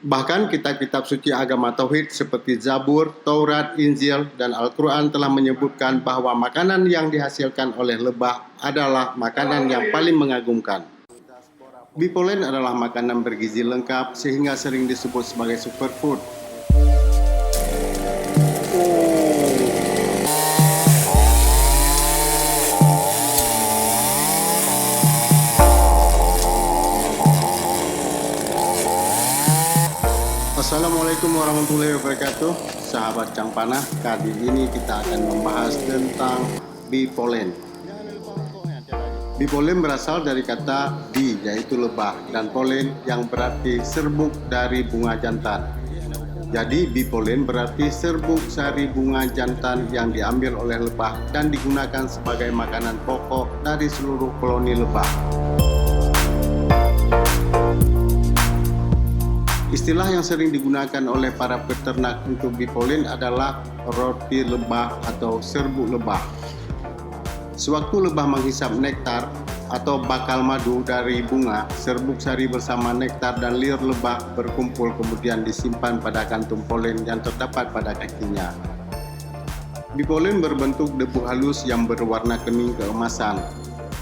Bahkan kitab-kitab suci agama Tauhid seperti Zabur, Taurat, Injil, dan Al-Quran telah menyebutkan bahwa makanan yang dihasilkan oleh lebah adalah makanan yang paling mengagumkan. Bipolen adalah makanan bergizi lengkap sehingga sering disebut sebagai superfood. Assalamualaikum warahmatullahi wabarakatuh, sahabat Cangpanah. Kali ini kita akan membahas tentang bipolen. Bipolen berasal dari kata bi, yaitu lebah, dan polen yang berarti serbuk dari bunga jantan. Jadi bipolen berarti serbuk sari bunga jantan yang diambil oleh lebah dan digunakan sebagai makanan pokok dari seluruh koloni lebah. Istilah yang sering digunakan oleh para peternak untuk bipolen adalah roti lebah atau serbuk lebah. Sewaktu lebah menghisap nektar atau bakal madu dari bunga, serbuk sari bersama nektar dan liur lebah berkumpul kemudian disimpan pada kantung polen yang terdapat pada kakinya. Bipolen berbentuk debu halus yang berwarna kuning keemasan.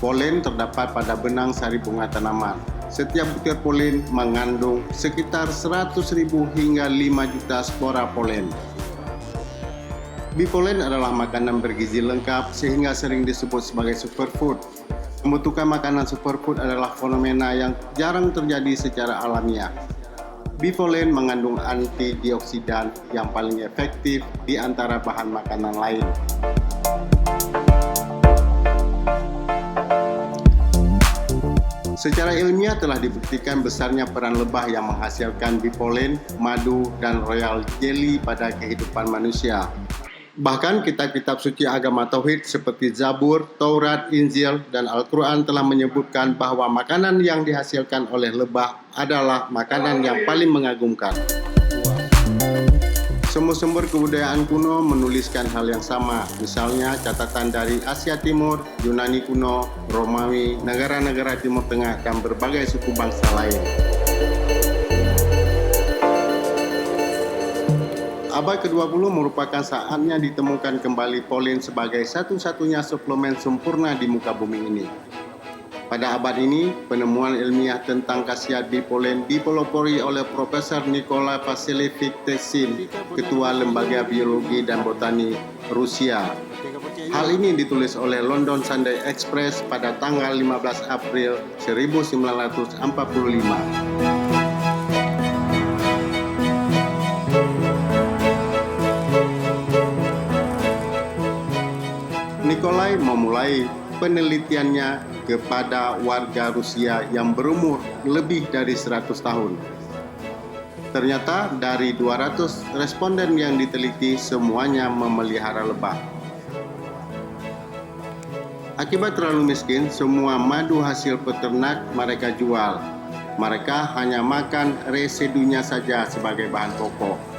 Polen terdapat pada benang sari bunga tanaman. Setiap butir polen mengandung sekitar 100.000 hingga 5 juta spora polen. Bipolen adalah makanan bergizi lengkap sehingga sering disebut sebagai superfood. Pembentukan makanan superfood adalah fenomena yang jarang terjadi secara alamiah. Bipolen mengandung antioksidan yang paling efektif di antara bahan makanan lain. Secara ilmiah telah dibuktikan besarnya peran lebah yang menghasilkan bipolen, madu, dan royal jelly pada kehidupan manusia. Bahkan kitab-kitab suci agama Tauhid seperti Zabur, Taurat, Injil, dan Al-Quran telah menyebutkan bahwa makanan yang dihasilkan oleh lebah adalah makanan yang paling mengagumkan. Sumber-sumber kebudayaan kuno menuliskan hal yang sama, misalnya catatan dari Asia Timur, Yunani kuno, Romawi, negara-negara Timur Tengah, dan berbagai suku bangsa lain. Abad ke-20 merupakan saatnya ditemukan kembali polen sebagai satu-satunya suplemen sempurna di muka bumi ini. Pada abad ini, penemuan ilmiah tentang khasiat bipolen dipelopori oleh Profesor Nikolai Vasilievich Tessin, Ketua Lembaga Biologi dan Botani Rusia. Hal ini ditulis oleh London Sunday Express pada tanggal 15 April 1945. Nikolai memulai penelitiannya kepada warga Rusia yang berumur lebih dari 100 tahun. Ternyata dari 200 responden yang diteliti, semuanya memelihara lebah. Akibat terlalu miskin, semua madu hasil peternak mereka jual. Mereka hanya makan residunya saja sebagai bahan pokok.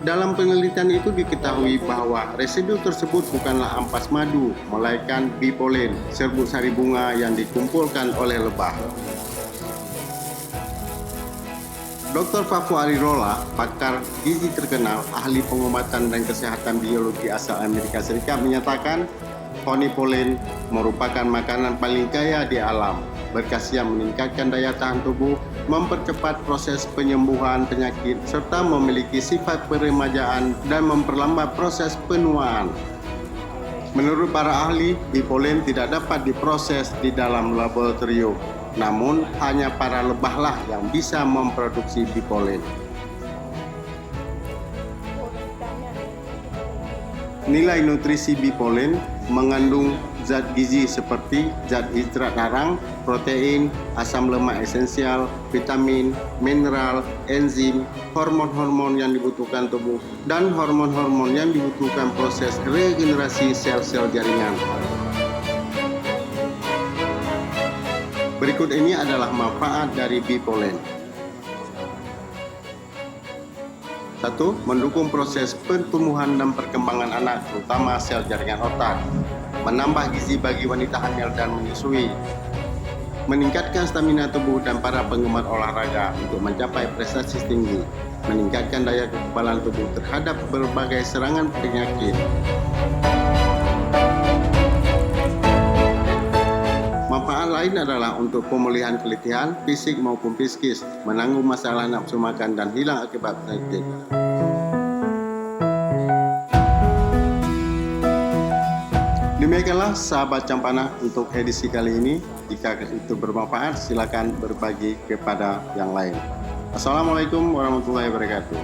Dalam penelitian itu diketahui bahwa residu tersebut bukanlah ampas madu, melainkan bipolen, serbuk sari bunga yang dikumpulkan oleh lebah. Dr. Papu Arirola, pakar gizi terkenal, ahli pengobatan dan kesehatan biologi asal Amerika Serikat, menyatakan polen merupakan makanan paling kaya di alam, berkhasiat meningkatkan daya tahan tubuh, mempercepat proses penyembuhan penyakit, serta memiliki sifat peremajaan dan memperlambat proses penuaan. Menurut para ahli, bipolen tidak dapat diproses di dalam laboratorium, namun hanya para lebahlah yang bisa memproduksi bipolen. Nilai nutrisi bipolen mengandung zat gizi seperti zat hidrat harang, protein, asam lemak esensial, vitamin, mineral, enzim, hormon-hormon yang dibutuhkan tubuh, dan hormon-hormon yang dibutuhkan proses regenerasi sel-sel jaringan. Berikut ini adalah manfaat dari bipolen. 1. Mendukung proses pertumbuhan dan perkembangan anak, terutama sel jaringan otak. Menambah gizi bagi wanita hamil dan menyusui. meningkatkan stamina tubuh dan para penggemar olahraga untuk mencapai prestasi tinggi, meningkatkan daya kekebalan tubuh terhadap berbagai serangan penyakit. Manfaat lain adalah untuk pemulihan keletihan fisik maupun psikis, menanggung masalah nafsu makan dan hilang akibat penyakit. Demikianlah sahabat Campana untuk edisi kali ini. Jika itu bermanfaat, silakan berbagi kepada yang lain. Assalamualaikum warahmatullahi wabarakatuh.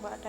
Buat